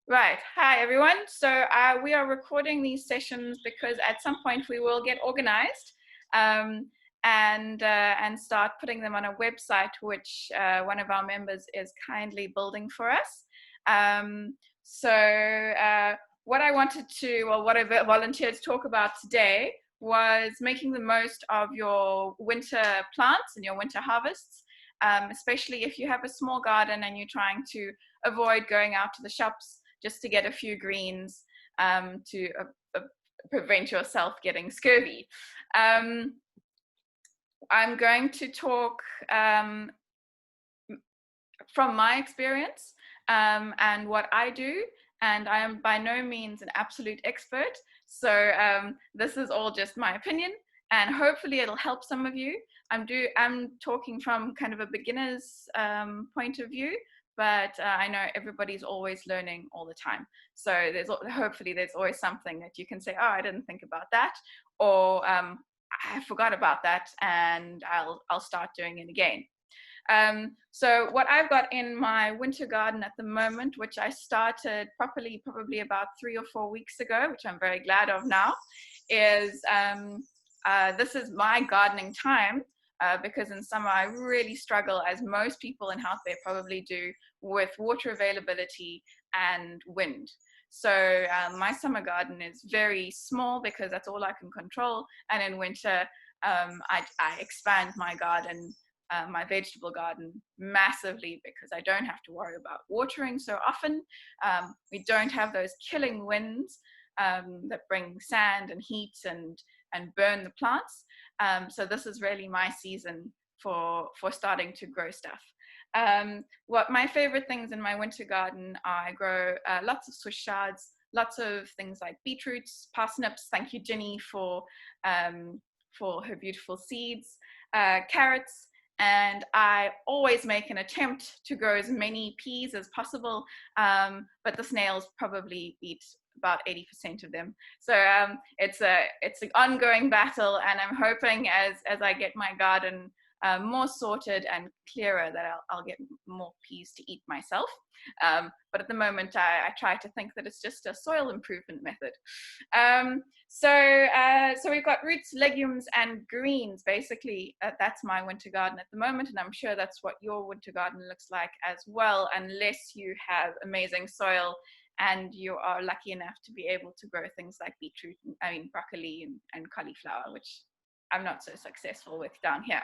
Right. Hi, everyone. So we are recording these sessions because at some point we will get organized um, and start putting them on a website, which one of our members is kindly building for us. Um, what I wanted to, or what I volunteered to talk about today was making the most of your winter plants and your winter harvests, especially if you have a small garden and you're trying to avoid going out to the shops just to get a few greens to prevent yourself getting scurvy. I'm going to talk from my experience and what I do, and I am by no means an absolute expert. So this is all just my opinion, and hopefully it'll help some of you. I'm talking from kind of a beginner's point of view, but I know everybody's always learning all the time. So hopefully there's always something that you can say, oh, I didn't think about that, or I forgot about that, and I'll start doing it again. So what I've got in my winter garden at the moment, which I started properly probably about 3 or 4 weeks ago, which I'm very glad of now, is this is my gardening time. Because in summer I really struggle, as most people in Hout Bay probably do, with water availability and wind. So my summer garden is very small because that's all I can control. And in winter, I expand my garden, my vegetable garden, massively because I don't have to worry about watering so often. We don't have those killing winds that bring sand and heat and burn the plants. So this is really my season for starting to grow stuff. What my favorite things in my winter garden are, I grow lots of Swiss chards, lots of things like beetroots, parsnips. Thank you, Ginny, for her beautiful seeds, carrots, and I always make an attempt to grow as many peas as possible, but the snails probably eat about 80% of them. So it's an ongoing battle, and I'm hoping as I get my garden more sorted and clearer that I'll get more peas to eat myself. But at the moment, I try to think that it's just a soil improvement method. So we've got roots, legumes, and greens. Basically, that's my winter garden at the moment, and I'm sure that's what your winter garden looks like as well, unless you have amazing soil and you are lucky enough to be able to grow things like beetroot, broccoli and cauliflower, which I'm not so successful with down here.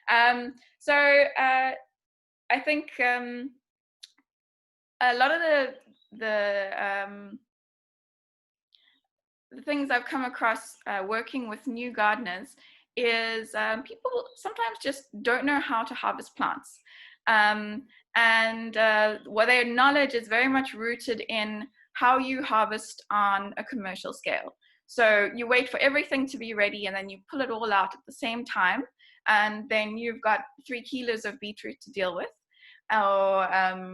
I think a lot of the things I've come across working with new gardeners is people sometimes just don't know how to harvest plants. What their knowledge is very much rooted in how you harvest on a commercial scale. So you wait for everything to be ready and then you pull it all out at the same time. And then you've got 3 kilos of beetroot to deal with, or, a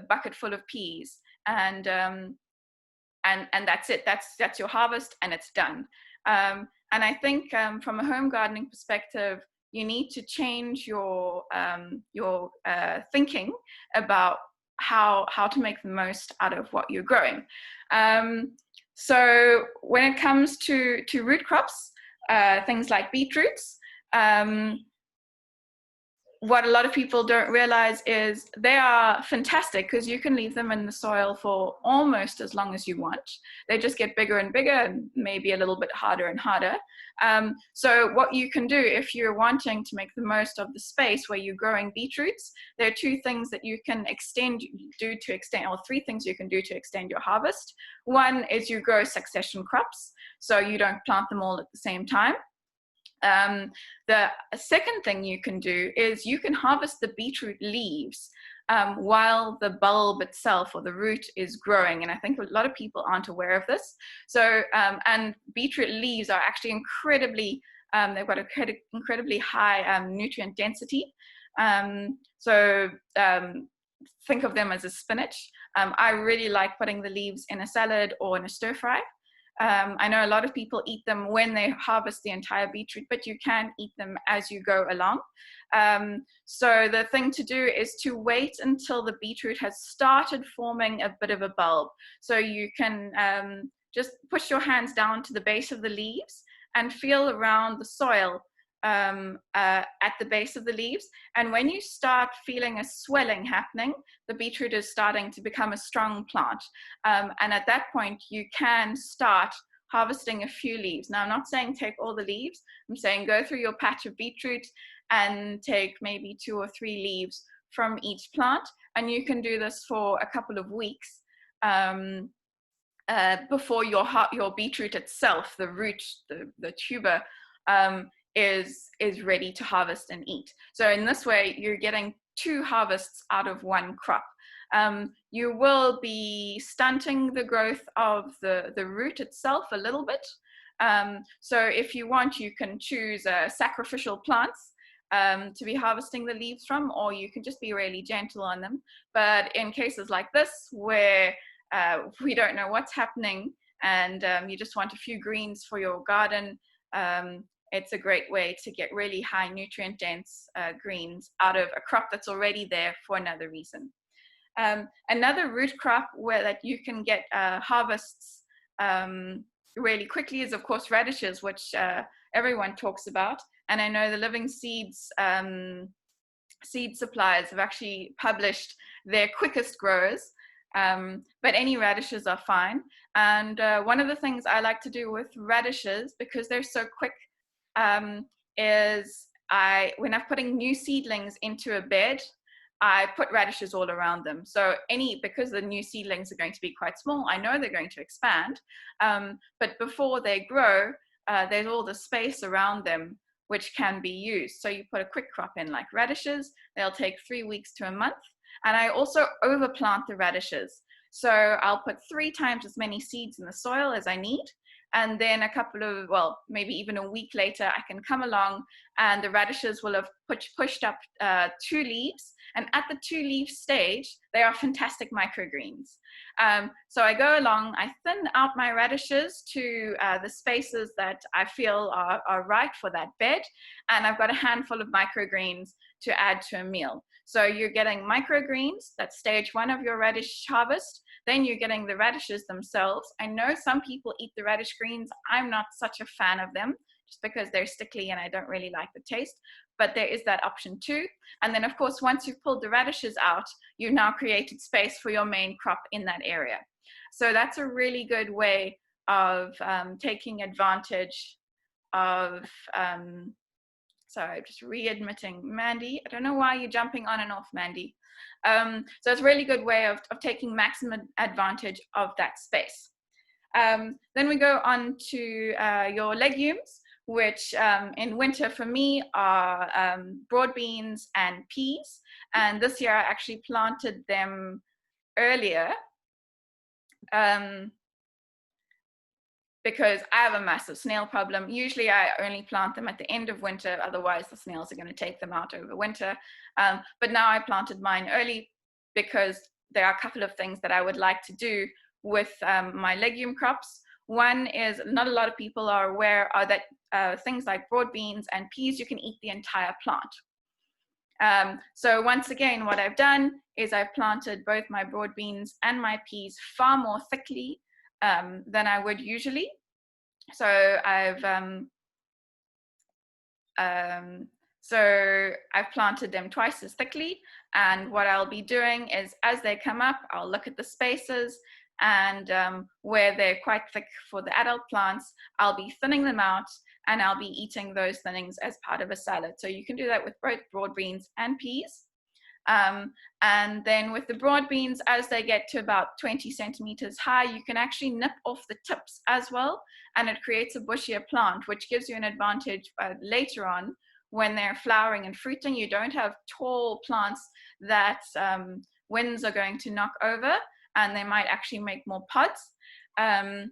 bucket full of peas. And that's it. That's your harvest, and it's done. And I think from a home gardening perspective, you need to change your thinking about how to make the most out of what you're growing. So when it comes to root crops, things like beetroots, what a lot of people don't realize is they are fantastic because you can leave them in the soil for almost as long as you want. They just get bigger and bigger and maybe a little bit harder and harder. So what you can do if you're wanting to make the most of the space where you're growing beetroots, there are 2 things that you can or 3 things you can do to extend your harvest. One is you grow succession crops, so you don't plant them all at the same time. The second thing you can do is you can harvest the beetroot leaves while the bulb itself or the root is growing. And I think a lot of people aren't aware of this. So, and beetroot leaves are actually incredibly, they've got an incredibly high nutrient density. Think of them as a spinach. I really like putting the leaves in a salad or in a stir fry. I know a lot of people eat them when they harvest the entire beetroot, but you can eat them as you go along. So the thing to do is to wait until the beetroot has started forming a bit of a bulb. So you can just push your hands down to the base of the leaves and feel around the soil at the base of the leaves. And when you start feeling a swelling happening, the beetroot is starting to become a strong plant. And at that point, you can start harvesting a few leaves. Now, I'm not saying take all the leaves. I'm saying go through your patch of beetroot and take maybe 2 or 3 leaves from each plant. And you can do this for a couple of weeks before your beetroot itself, the root, the tuber, is ready to harvest and eat. So in this way, you're getting 2 harvests out of 1 crop. You will be stunting the growth of the root itself a little bit. So if you want, you can choose sacrificial plants to be harvesting the leaves from, or you can just be really gentle on them. But in cases like this, where we don't know what's happening and you just want a few greens for your garden, it's a great way to get really high nutrient dense greens out of a crop that's already there for another reason. Another root crop that you can get harvests really quickly is, of course, radishes, which everyone talks about. And I know the Living Seeds seed suppliers have actually published their quickest growers, but any radishes are fine. And one of the things I like to do with radishes, because they're so quick, is when I'm putting new seedlings into a bed, I put radishes all around them. So because the new seedlings are going to be quite small, I know they're going to expand, but before they grow, there's all the space around them which can be used. So you put a quick crop in like radishes, they'll take 3 weeks to a month. And I also overplant the radishes. So I'll put 3 times as many seeds in the soil as I need. And then maybe even a week later, I can come along and the radishes will have pushed up 2 leaves. And at the 2 leaf stage, they are fantastic microgreens. So I go along, I thin out my radishes to the spaces that I feel are right for that bed. And I've got a handful of microgreens to add to a meal. So you're getting microgreens, that's stage 1 of your radish harvest. Then you're getting the radishes themselves. I know some people eat the radish greens. I'm not such a fan of them just because they're sticky and I don't really like the taste. But there is that option too. And then, of course, once you've pulled the radishes out, you've now created space for your main crop in that area. So that's a really good way of taking advantage of sorry, just readmitting Mandy. I don't know why you're jumping on and off, Mandy. So it's a really good way of taking maximum advantage of that space. Then we go on to your legumes, which in winter for me are broad beans and peas. And this year I actually planted them earlier because I have a massive snail problem. Usually I only plant them at the end of winter, otherwise the snails are going to take them out over winter. But now I planted mine early because there are a couple of things that I would like to do with my legume crops. One is, not a lot of people are aware, are that things like broad beans and peas, you can eat the entire plant. So once again, what I've done is I've planted both my broad beans and my peas far more thickly than I would usually. So I've planted them twice as thickly, and what I'll be doing is as they come up, I'll look at the spaces, and where they're quite thick for the adult plants, I'll be thinning them out, and I'll be eating those thinnings as part of a salad. So you can do that with both broad beans and peas. And then with the broad beans, as they get to about 20 centimeters high, you can actually nip off the tips as well, and it creates a bushier plant, which gives you an advantage later on when they're flowering and fruiting. You don't have tall plants that winds are going to knock over, and they might actually make more pods. And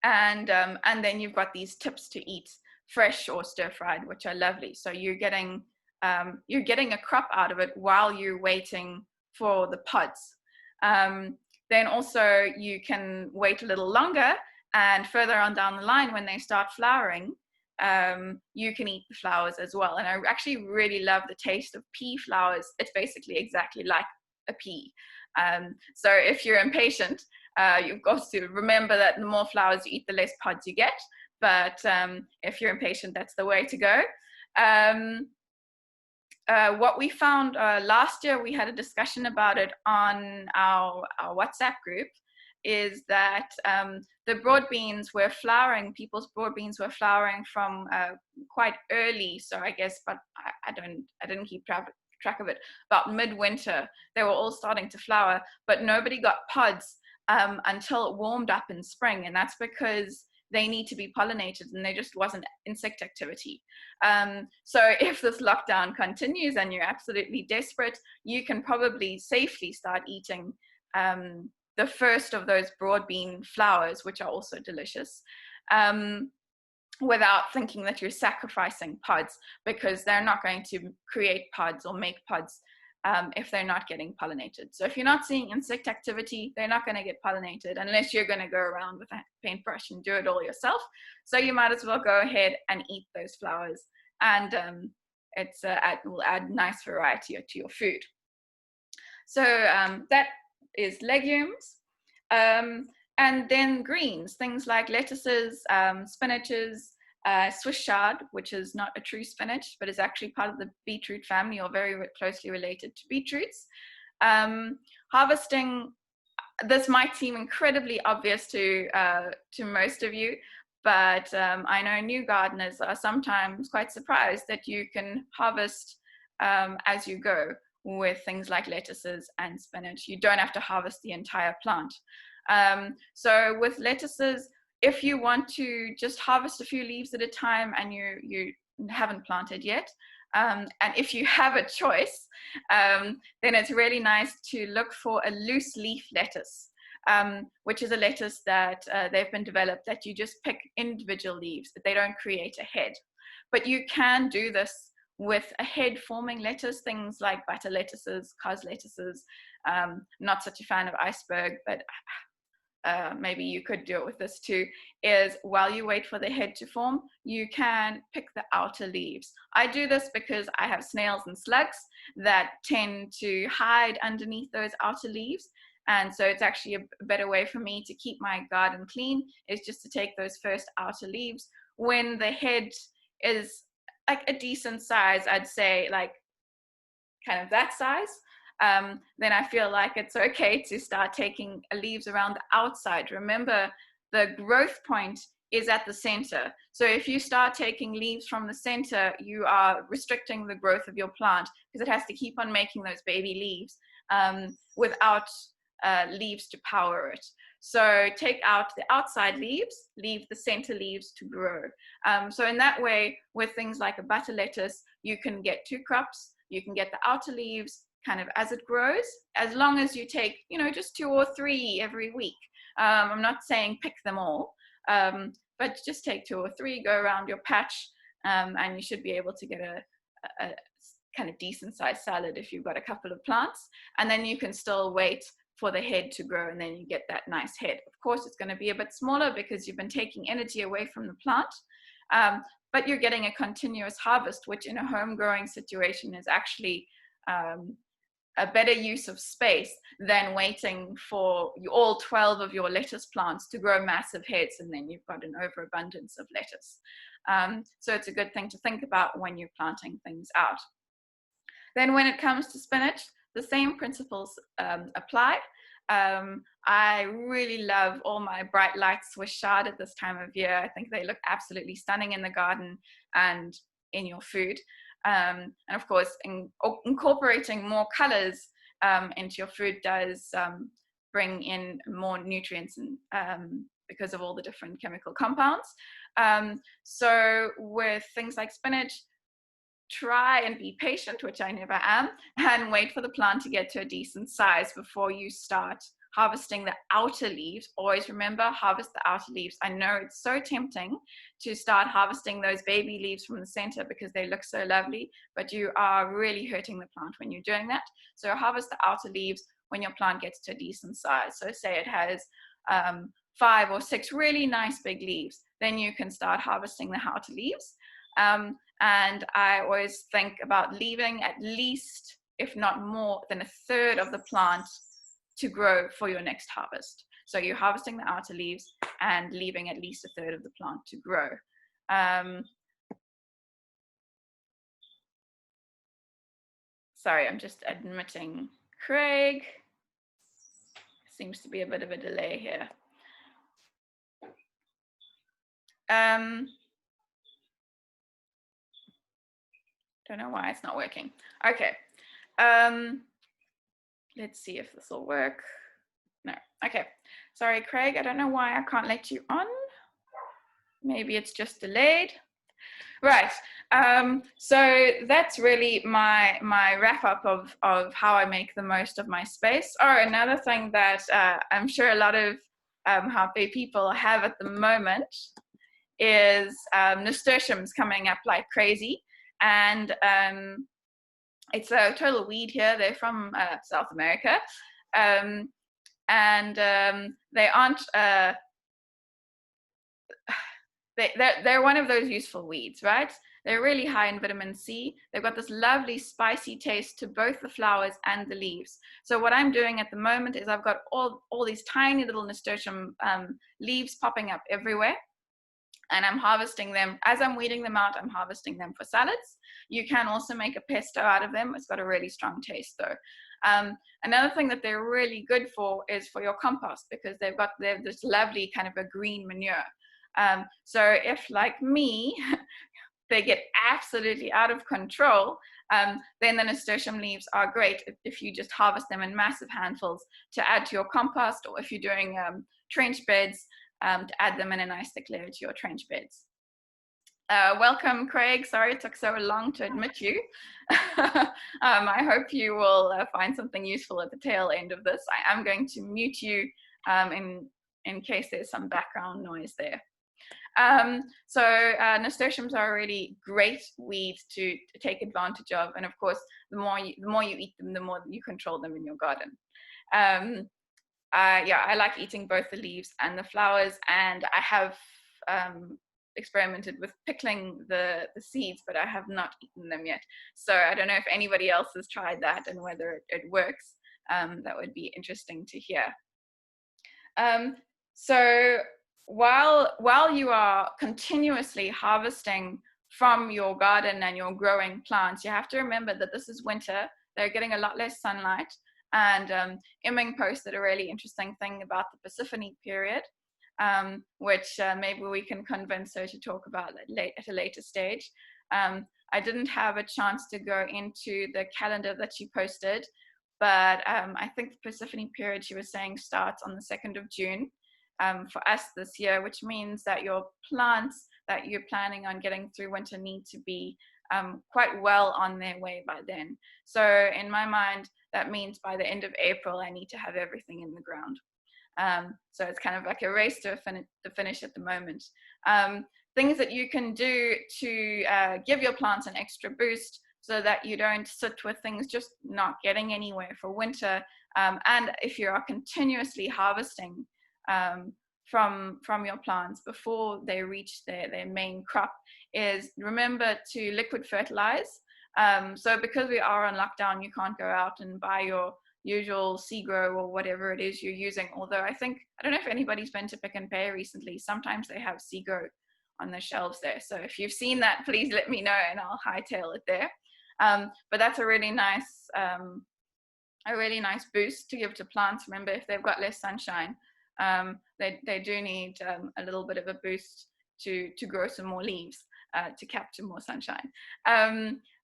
then you've got these tips to eat fresh or stir-fried, which are lovely. So you're getting a crop out of it while you're waiting for the pods. Then also you can wait a little longer And further on down the line, when they start flowering, you can eat the flowers as well. And I actually really love the taste of pea flowers. It's basically exactly like a pea. So if you're impatient, you've got to remember that the more flowers you eat, the less pods you get. But if you're impatient, that's the way to go. What we found last year, we had a discussion about it on our WhatsApp group, is that the broad beans were flowering, people's broad beans were flowering from quite early. So I guess, but I didn't keep track of it. About midwinter, they were all starting to flower, but nobody got pods until it warmed up in spring. And that's because they need to be pollinated and there just wasn't insect activity. So if this lockdown continues and you're absolutely desperate, you can probably safely start eating the first of those broad bean flowers, which are also delicious, without thinking that you're sacrificing pods, because they're not going to create pods or make pods if they're not getting pollinated. So if you're not seeing insect activity, they're not going to get pollinated unless you're going to go around with a paintbrush and do it all yourself. So you might as well go ahead and eat those flowers, and it will add nice variety to your food. So that is legumes. And then greens, things like lettuces, spinaches, Swiss chard, which is not a true spinach, but is actually part of the beetroot family or very closely related to beetroots. Harvesting, this might seem incredibly obvious to most of you, but I know new gardeners are sometimes quite surprised that you can harvest as you go with things like lettuces and spinach. You don't have to harvest the entire plant. So with lettuces, if you want to just harvest a few leaves at a time and you haven't planted yet, and if you have a choice, then it's really nice to look for a loose leaf lettuce, which is a lettuce that they've been developed that you just pick individual leaves, that they don't create a head. But you can do this with a head forming lettuce, things like butter lettuces, cos lettuces. Not such a fan of iceberg, but maybe you could do it with this too, is while you wait for the head to form, you can pick the outer leaves. I do this because I have snails and slugs that tend to hide underneath those outer leaves. And so it's actually a better way for me to keep my garden clean, is just to take those first outer leaves. When the head is like a decent size, I'd say like kind of that size, then I feel like it's okay to start taking leaves around the outside. Remember, the growth point is at the center. So if you start taking leaves from the center, you are restricting the growth of your plant, because it has to keep on making those baby leaves without leaves to power it. So take out the outside leaves, leave the center leaves to grow. So in that way, with things like a butter lettuce, you can get 2 crops. You can get the outer leaves kind of as it grows, as long as you take, just 2 or 3 every week. I'm not saying pick them all, but just take 2 or 3, go around your patch, and you should be able to get a kind of decent sized salad if you've got a couple of plants. And then you can still wait for the head to grow, and then you get that nice head. Of course, it's going to be a bit smaller because you've been taking energy away from the plant, but you're getting a continuous harvest, which in a home growing situation is actually a better use of space than waiting for all 12 of your lettuce plants to grow massive heads, and then you've got an overabundance of lettuce. So it's a good thing to think about when you're planting things out. Then when it comes to spinach, the same principles apply. I really love all my bright light Swiss chard at this time of year. I think they look absolutely stunning in the garden and in your food. And of course, incorporating more colors into your food does bring in more nutrients, and because of all the different chemical compounds. So with things like spinach, try and be patient, which I never am, and wait for the plant to get to a decent size before you start harvesting the outer leaves. Always remember, harvest the outer leaves. I know it's so tempting to start harvesting those baby leaves from the center because they look so lovely, but you are really hurting the plant when you're doing that. So harvest the outer leaves when your plant gets to a decent size. So say it has 5 or 6 really nice big leaves, then you can start harvesting the Hout leaves. And I always think about leaving at least, if not more than, a third of the plant to grow for your next harvest. So you're harvesting the outer leaves and leaving at least a third of the plant to grow. Sorry, I'm just admitting Craig. Seems to be a bit of a delay here. Don't know why it's not working. Okay. Let's see if this will work. No. Okay. Sorry, Craig. I don't know why I can't let you on. Maybe it's just delayed. Right. So that's really my wrap up of how I make the most of my space. Oh, another thing that I'm sure a lot of Hout Bay people have at the moment is nasturtiums coming up like crazy. And it's a total weed here. They're from South America. And they aren't, they're one of those useful weeds, right? They're really high in vitamin C. They've got this lovely spicy taste to both the flowers and the leaves. So what I'm doing at the moment is I've got all these tiny little nasturtium leaves popping up everywhere. And I'm harvesting them. As I'm weeding them out, I'm harvesting them for salads. You can also make a pesto out of them. It's got a really strong taste though. Another thing that they're really good for is for your compost, because they've this lovely kind of a green manure. So if, like me, they get absolutely out of control, then the nasturtium leaves are great if you just harvest them in massive handfuls to add to your compost, or if you're doing trench beds, to add them in a nice thick layer to your trench beds. Welcome, Craig. Sorry it took so long to admit you. I hope you will find something useful at the tail end of this. I am going to mute you in case there's some background noise there. So nasturtiums are a really great weed to take advantage of, and of course, the more you eat them, the more you control them in your garden. Yeah, I like eating both the leaves and the flowers, and I have experimented with pickling the seeds, but I have not eaten them yet. So I don't know if anybody else has tried that and whether it works. That would be interesting to hear. So while you are continuously harvesting from your garden and your growing plants, you have to remember that this is winter. They're getting a lot less sunlight. And Iming posted a really interesting thing about the Persephone period, which maybe we can convince her to talk about at a later stage. I didn't have a chance to go into the calendar that she posted, but I think the Persephone period, she was saying, starts on the 2nd of June for us this year, which means that your plants that you're planning on getting through winter need to be quite well on their way by then. So in my mind, that means by the end of April, I need to have everything in the ground. So it's kind of like a race to finish at the moment. Things that you can do to give your plants an extra boost so that you don't sit with things just not getting anywhere for winter. And if you are continuously harvesting from your plants before they reach their main crop, is remember to liquid fertilize. So because we are on lockdown, you can't go out and buy your usual Seagrow or whatever it is you're using. Although I don't know if anybody's been to Pick and Pay recently. Sometimes they have Seagrow on the shelves there. So if you've seen that, please let me know and I'll hightail it there. But that's a really nice boost to give to plants. Remember, if they've got less sunshine, they do need a little bit of a boost to grow some more leaves, to capture more sunshine.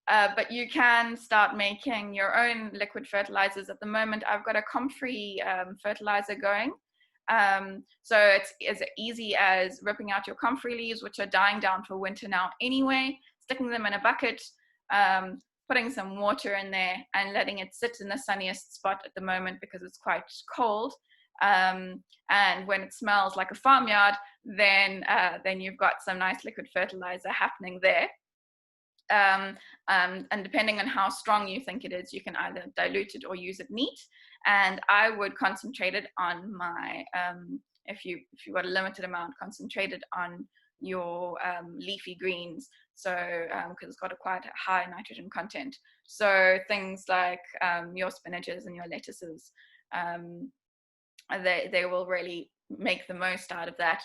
But you can start making your own liquid fertilizers. At the moment, I've got a comfrey fertilizer going. So it's as easy as ripping out your comfrey leaves, which are dying down for winter now anyway, sticking them in a bucket, putting some water in there and letting it sit in the sunniest spot at the moment because it's quite cold. And when it smells like a farmyard, then you've got some nice liquid fertilizer happening there. And depending on how strong you think it is, you can either dilute it or use it neat. And I would concentrate it on my if you've got a limited amount concentrated on your leafy greens, so because it's got a quite high nitrogen content. So things like your spinaches and your lettuces, they will really make the most out of that.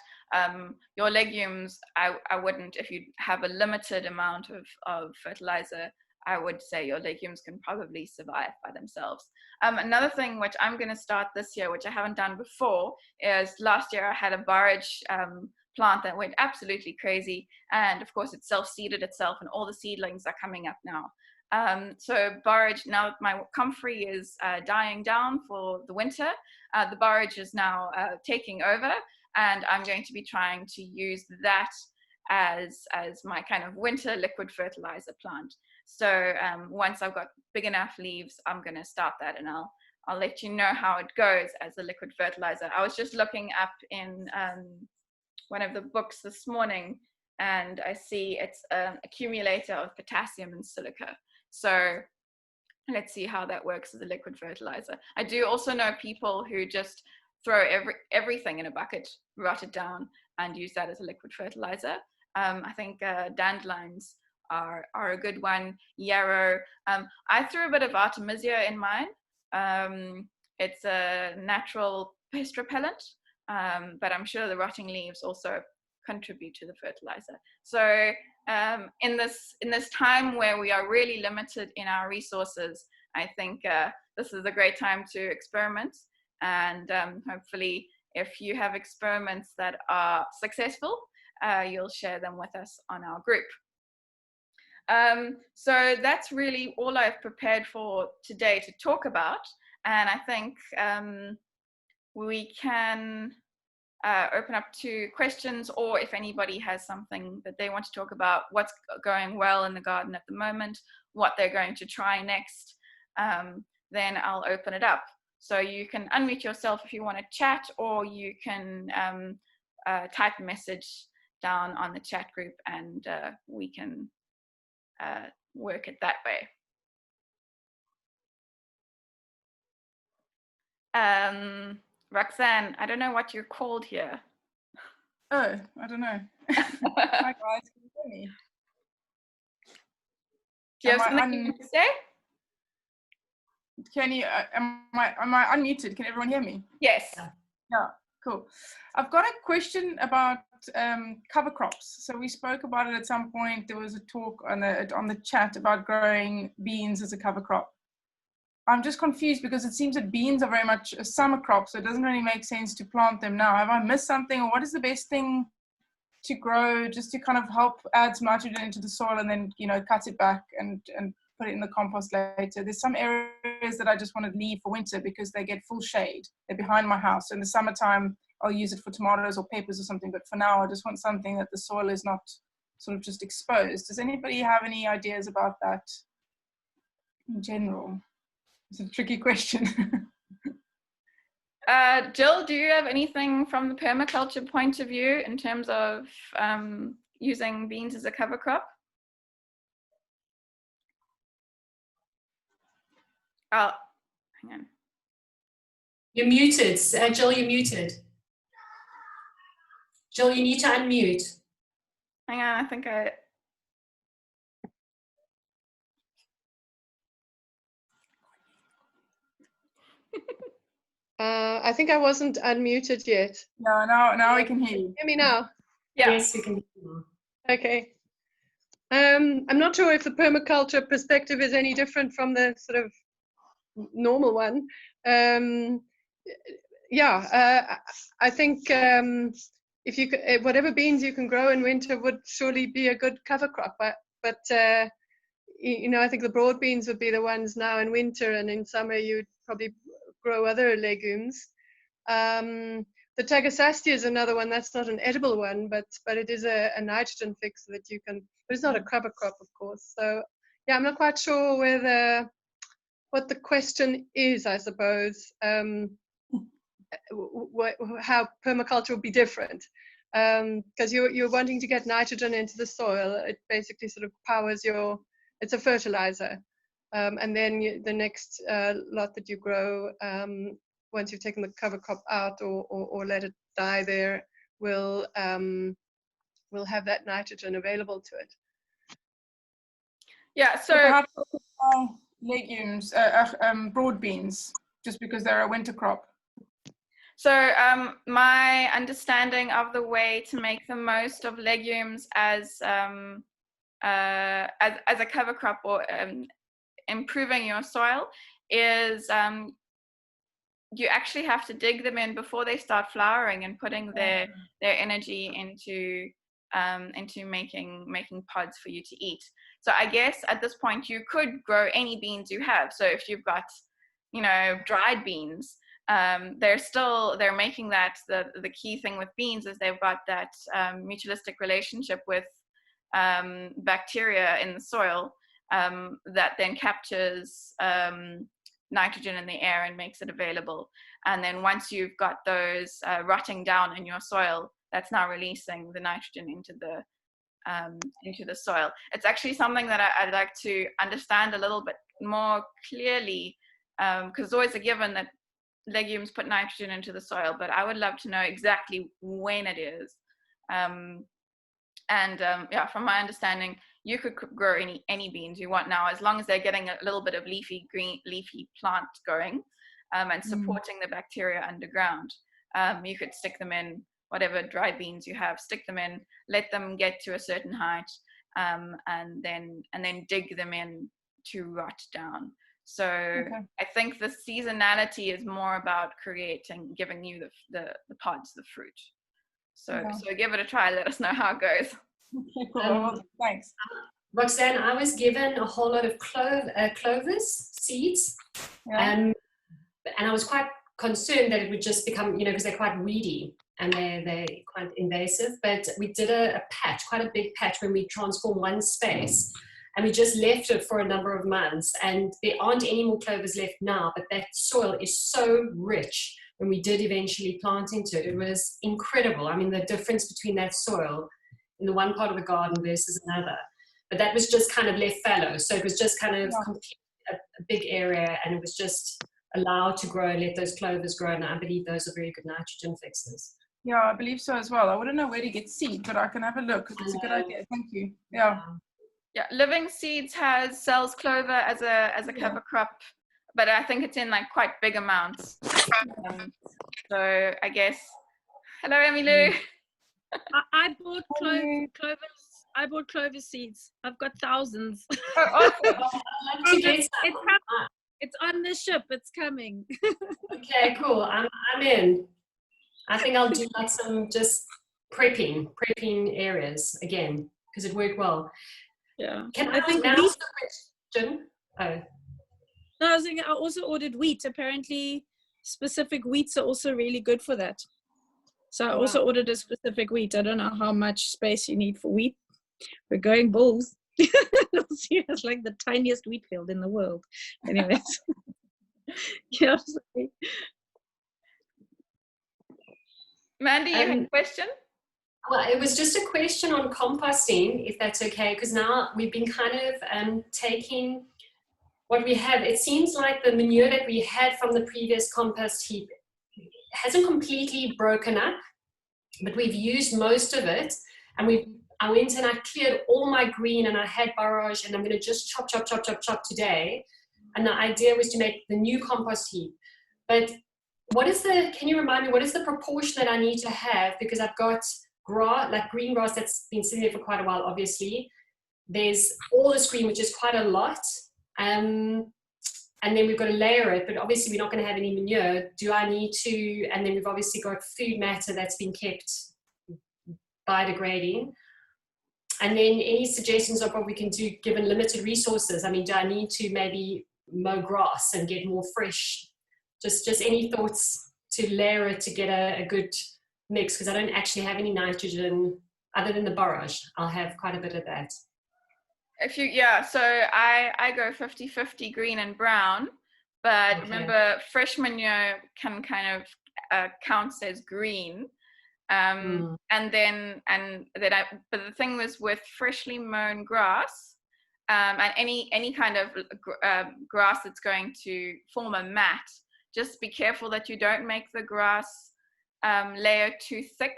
Your legumes, I wouldn't, if you have a limited amount of fertilizer, I would say your legumes can probably survive by themselves. Another thing which I'm going to start this year, which I haven't done before, is last year I had a borage plant that went absolutely crazy, and of course it self-seeded itself, and all the seedlings are coming up now. So borage, now that my comfrey is dying down for the winter, the borage is now taking over, and I'm going to be trying to use that as my kind of winter liquid fertilizer plant. So once I've got big enough leaves, I'm going to start that, and I'll let you know how it goes as a liquid fertilizer. I was just looking up in one of the books this morning, and I see it's an accumulator of potassium and silica. So let's see how that works as a liquid fertilizer. I do also know people who just throw everything in a bucket, rot it down, and use that as a liquid fertilizer. I think dandelions are a good one. Yarrow. I threw a bit of artemisia in mine. It's a natural pest repellent, but I'm sure the rotting leaves also contribute to the fertilizer. So in this time where we are really limited in our resources, I think this is a great time to experiment, and hopefully if you have experiments that are successful, you'll share them with us on our group. So that's really all I've prepared for today to talk about, and I think we can open up to questions, or if anybody has something that they want to talk about, what's going well in the garden at the moment, what they're going to try next, then I'll open it up. So you can unmute yourself if you want to chat, or you can type a message down on the chat group, and we can work it that way. Roxanne, I don't know what you're called here. Oh, I don't know. Hi guys, can you hear me? Do you have something to say? Can you? Am I unmuted? Can everyone hear me? Yes. Yeah, cool. I've got a question about cover crops. So we spoke about it at some point. There was a talk on the chat about growing beans as a cover crop. I'm just confused because it seems that beans are very much a summer crop, so it doesn't really make sense to plant them now. Have I missed something, or what is the best thing to grow just to kind of help add some nitrogen into the soil, and then, you know, cut it back and put it in the compost later? There's some areas that I just want to leave for winter because they get full shade. They're behind my house. So in the summertime, I'll use it for tomatoes or peppers or something. But for now, I just want something that the soil is not sort of just exposed. Does anybody have any ideas about that in general? It's a tricky question. Jill, do you have anything from the permaculture point of view in terms of using beans as a cover crop? Oh, hang on. You're muted. Jill, you're muted. Jill, you need to unmute. Hang on, I think I... I think I wasn't unmuted yet. No, now we can hear you. Hear me now? Yeah. Yes, we can hear you. Okay. I'm not sure if the permaculture perspective is any different from the sort of normal one. I think if you whatever beans you can grow in winter would surely be a good cover crop. But you know, I think the broad beans would be the ones now in winter, and in summer you'd probably grow other legumes. The Tagasastia is another one. That's not an edible one, but it is a nitrogen fixer that you can. But it's not a cover crop, of course. So yeah, I'm not quite sure whether what the question is. I suppose how permaculture would be different, because you're wanting to get nitrogen into the soil. It basically sort of powers your. It's a fertilizer, and then the next lot that you grow. once you've taken the cover crop out or let it die there, will have that nitrogen available to it. Yeah, so perhaps legumes, broad beans, just because they're a winter crop. So my understanding of the way to make the most of legumes as a cover crop or improving your soil is you actually have to dig them in before they start flowering and putting their energy into making pods for you to eat. So I guess at this point you could grow any beans you have. So if you've got, dried beans, they're making that the key thing with beans is they've got that mutualistic relationship with bacteria in the soil that then captures nitrogen in the air and makes it available. And then once you've got those rotting down in your soil, that's now releasing the nitrogen into the soil. It's actually something that I'd like to understand a little bit more clearly, because it's always a given that legumes put nitrogen into the soil, but I would love to know exactly when it is. From my understanding, you could grow any beans you want now, as long as they're getting a little bit of leafy plant going and supporting the bacteria underground. You could stick them in whatever dried beans you have, stick them in, let them get to a certain height, and then dig them in to rot down. So I think the seasonality is more about giving you the pods, the fruit. So give it a try. Let us know how it goes. Okay, cool. Thanks. Roxanne, I was given a whole lot of clovers seeds, and I was quite concerned that it would just become, because they're quite weedy and they're quite invasive. But we did a patch, quite a big patch, when we transformed one space, and we just left it for a number of months. And there aren't any more clovers left now, but that soil is so rich. When we did eventually plant into it, it was incredible. I mean, the difference between that soil in the one part of the garden versus another. But that was just kind of left fallow. So it was just kind of a big area, and it was just allowed to grow and let those clovers grow. And I believe those are very good nitrogen fixes. Yeah, I believe so as well. I wouldn't know where to get seed, but I can have a look. It's a good idea. Thank you. Yeah. Living Seeds sells clover as a cover crop, but I think it's in like quite big amounts. So I guess, hello Emmylou. I bought clovers. I bought clover seeds. I've got thousands. Oh, awesome. It's on the ship. It's coming. Okay, cool. I'm in. I think I'll do like some just prepping areas again, because it worked well. Yeah. Can I think announce the question? Oh. No, I was thinking I also ordered wheat. Apparently, specific wheats are also really good for that. So I also ordered a specific wheat. I don't know how much space you need for wheat. We're going bulls. It's like the tiniest wheat field in the world. Anyways. Yeah. Mandy, you have a question? Well, it was just a question on composting, if that's okay, because now we've been kind of taking what we have. It seems like the manure that we had from the previous compost heap hasn't completely broken up, but we've used most of it, and I went and I cleared all my green, and I had barrage, and I'm going to just chop today. And the idea was to make the new compost heap. But can you remind me, what is the proportion that I need to have? Because I've got green grass that's been sitting there for quite a while, obviously. There's all this green, which is quite a lot. And then we've got to layer it, but obviously we're not going to have any manure. Do I need to? And then we've obviously got food matter that's been kept biodegrading. And then any suggestions of what we can do given limited resources? I mean, do I need to maybe mow grass and get more fresh? Just any thoughts to layer it to get a good mix? Because I don't actually have any nitrogen other than the borage. I'll have quite a bit of that. So I go 50-50 green and brown, but remember fresh manure can kind of counts as green. But the thing was with freshly mown grass, and any kind of grass that's going to form a mat, just be careful that you don't make the grass layer too thick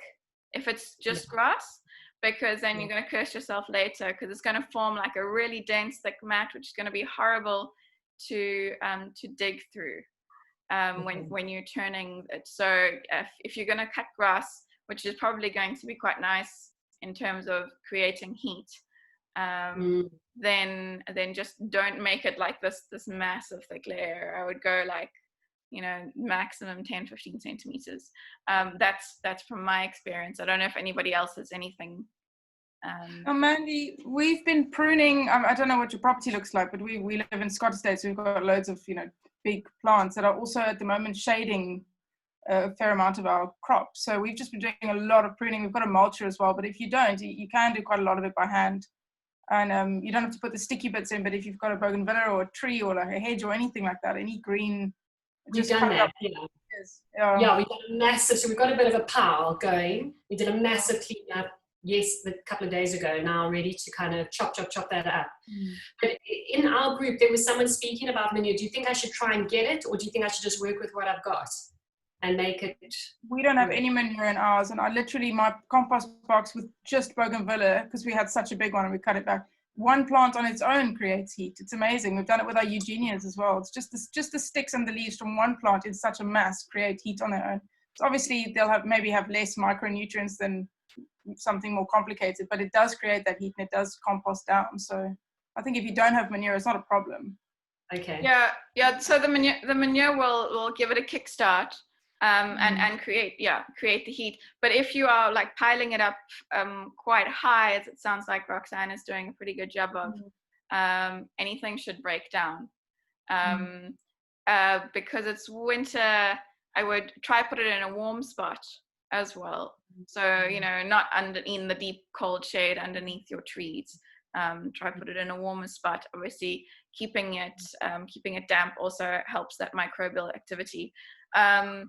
if it's just grass, because then you're going to curse yourself later, because it's going to form like a really dense thick mat, which is going to be horrible to dig through when you're turning it. So if you're going to cut grass, which is probably going to be quite nice in terms of creating heat, then just don't make it like this massive thick layer. I would go like, you know, maximum 10-15 centimeters. That's from my experience. I don't know if anybody else has anything. Mandy, we've been pruning. I don't know what your property looks like, but we live in Scottsdale, so we've got loads of, you know, big plants that are also at the moment shading a fair amount of our crops. So we've just been doing a lot of pruning. We've got a mulcher as well, but if you don't, you can do quite a lot of it by hand. And you don't have to put the sticky bits in, but if you've got a bougainvillea or a tree or like a hedge or anything like that, any green, we've done that. Yeah, we've done a massive, so we've got a bit of a pile going. We did a massive cleanup, a couple of days ago, now ready to kind of chop that up. But in our group, there was someone speaking about manure. Do you think I should try and get it, or do you think I should just work with what I've got and make it? We don't have any manure in ours, and I literally, my compost box with just bougainvillea, because we had such a big one and we cut it back. One plant on its own creates heat. It's amazing. We've done it with our eugenias as well. It's just the sticks and the leaves from one plant in such a mass create heat on their own. So obviously they'll maybe have less micronutrients than something more complicated, but it does create that heat and it does compost down. So I think if you don't have manure, it's not a problem. Okay. Yeah. So the manure will give it a kickstart. And create the heat. But if you are like piling it up quite high, as it sounds like Roxanne is doing a pretty good job of, anything should break down. Because it's winter, I would try put it in a warm spot as well. So, you know, not in the deep cold shade underneath your trees. Try put it in a warmer spot. Obviously, keeping it damp also helps that microbial activity. A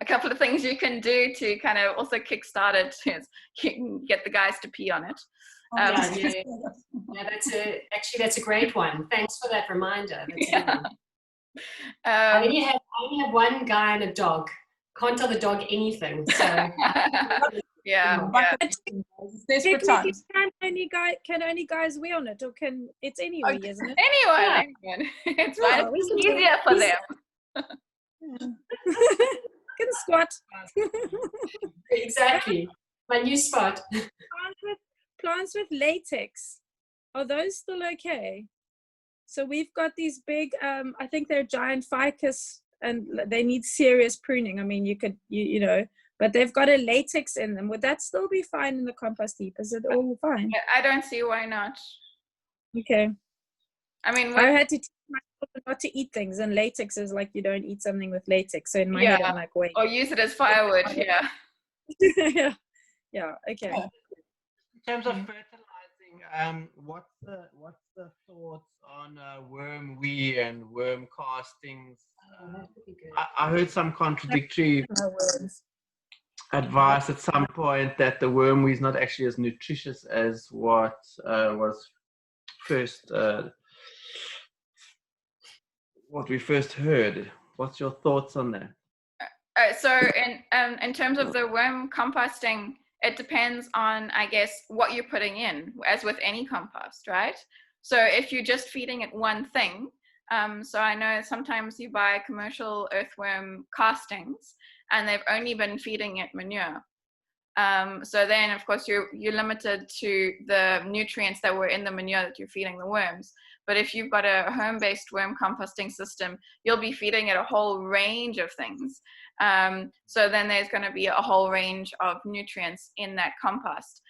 couple of things you can do to kind of also kickstart it is you can get the guys to pee on it. That's a great one. Thanks for that reminder. That's a good one. I only have one guy and a dog. Can't tell the dog anything. So Desperate times. Can only guys wear on it, or can it's anyone, isn't it? Anyone. It's fine. It's easier for them. Can squat. Exactly. My new spot. Plants with latex, are those still okay? So we've got these big, I think they're giant ficus, and they need serious pruning. I mean, you know, but they've got a latex in them. Would that still be fine in the compost heap? Is it all fine? I don't see why not. Okay. I mean, I had to teach myself not to eat things, and latex is like you don't eat something with latex. So in my head, I'm like, wait. Or use it as firewood. Yeah. Okay. In terms of fertilizing, what's the thoughts on worm wee and worm castings? I heard some contradictory advice at some point that the worm wee is not actually as nutritious as what was first what we first heard. What's your thoughts on that? So in terms of the worm composting, it depends on, I guess, what you're putting in, as with any compost, right? So if you're just feeding it one thing, so I know sometimes you buy commercial earthworm castings and they've only been feeding it manure. So then, of course, you're limited to the nutrients that were in the manure that you're feeding the worms. But if you've got a home-based worm composting system, you'll be feeding it a whole range of things. So then there's going to be a whole range of nutrients in that compost.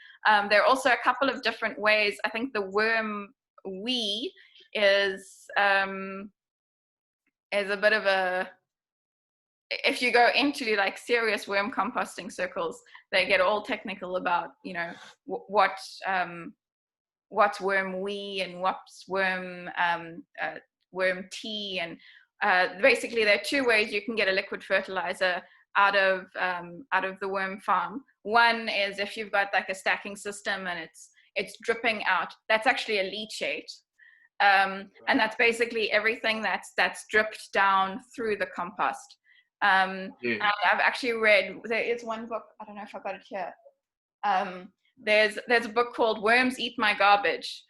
There are also a couple of different ways. I think the worm wee is a bit of a, if you go into like serious worm composting circles, they get all technical about, you know, what's worm wee and what's worm tea, and basically there are two ways you can get a liquid fertilizer out of the worm farm. One is if you've got like a stacking system and it's dripping out. That's actually a leachate. And that's basically everything that's dripped down through the compost. And I've actually read, there is one book, I don't know if I got it here. There's a book called Worms Eat My Garbage,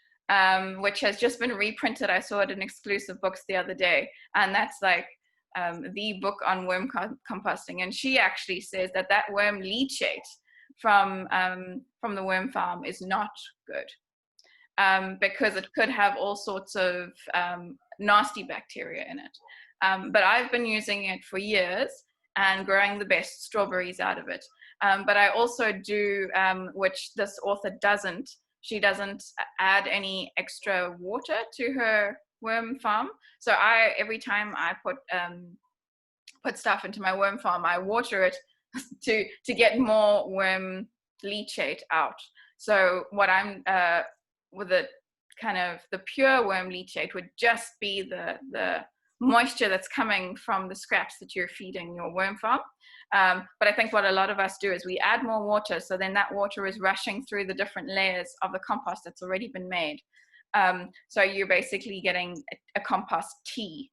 which has just been reprinted. I saw it in Exclusive Books the other day, and that's like the book on worm composting. And she actually says that worm leachate from the worm farm is not good, because it could have all sorts of nasty bacteria in it. But I've been using it for years and growing the best strawberries out of it. But I also do, which this author doesn't, she doesn't add any extra water to her worm farm. So every time I put stuff into my worm farm, I water it to get more worm leachate out. So what I'm, with the kind of the pure worm leachate would just be the moisture that's coming from the scraps that you're feeding your worm farm. But I think what a lot of us do is we add more water, so then that water is rushing through the different layers of the compost that's already been made. So you're basically getting a compost tea.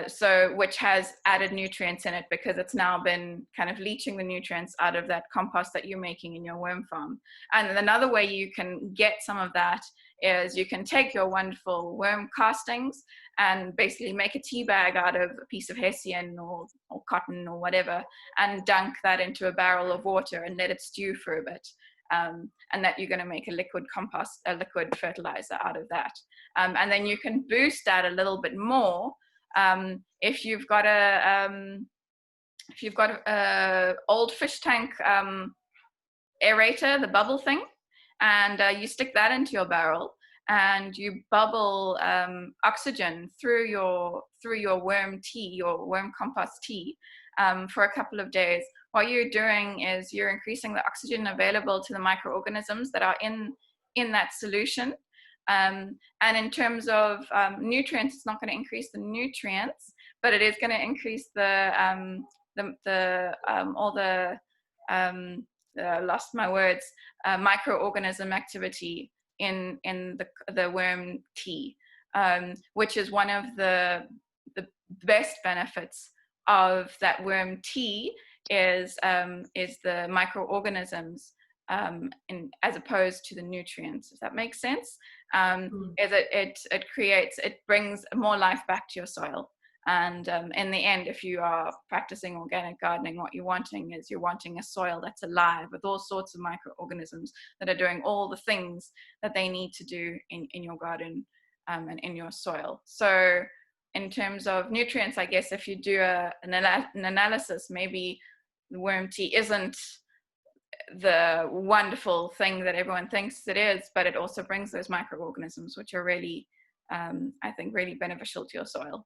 So which has added nutrients in it because it's now been kind of leaching the nutrients out of that compost that you're making in your worm farm. And another way you can get some of that is you can take your wonderful worm castings and basically make a tea bag out of a piece of hessian or cotton or whatever, and dunk that into a barrel of water and let it stew for a bit. And that you're going to make a liquid fertilizer out of that. And then you can boost that a little bit more. If you've got a old fish tank aerator, the bubble thing, and you stick that into your barrel and you bubble oxygen through your worm tea, your worm compost tea, for a couple of days, what you're doing is you're increasing the oxygen available to the microorganisms that are in that solution. And in terms of nutrients, it's not going to increase the nutrients, but it is going to increase lost my words, microorganism activity in the worm tea, which is one of the best benefits of that worm tea is the microorganisms, as opposed to the nutrients. Does that make sense? It brings more life back to your soil. And in the end, if you are practicing organic gardening, what you're wanting a soil that's alive with all sorts of microorganisms that are doing all the things that they need to do in your garden and in your soil. So in terms of nutrients, I guess if you do an analysis, maybe the worm tea isn't the wonderful thing that everyone thinks it is, but it also brings those microorganisms, which are really, I think, really beneficial to your soil.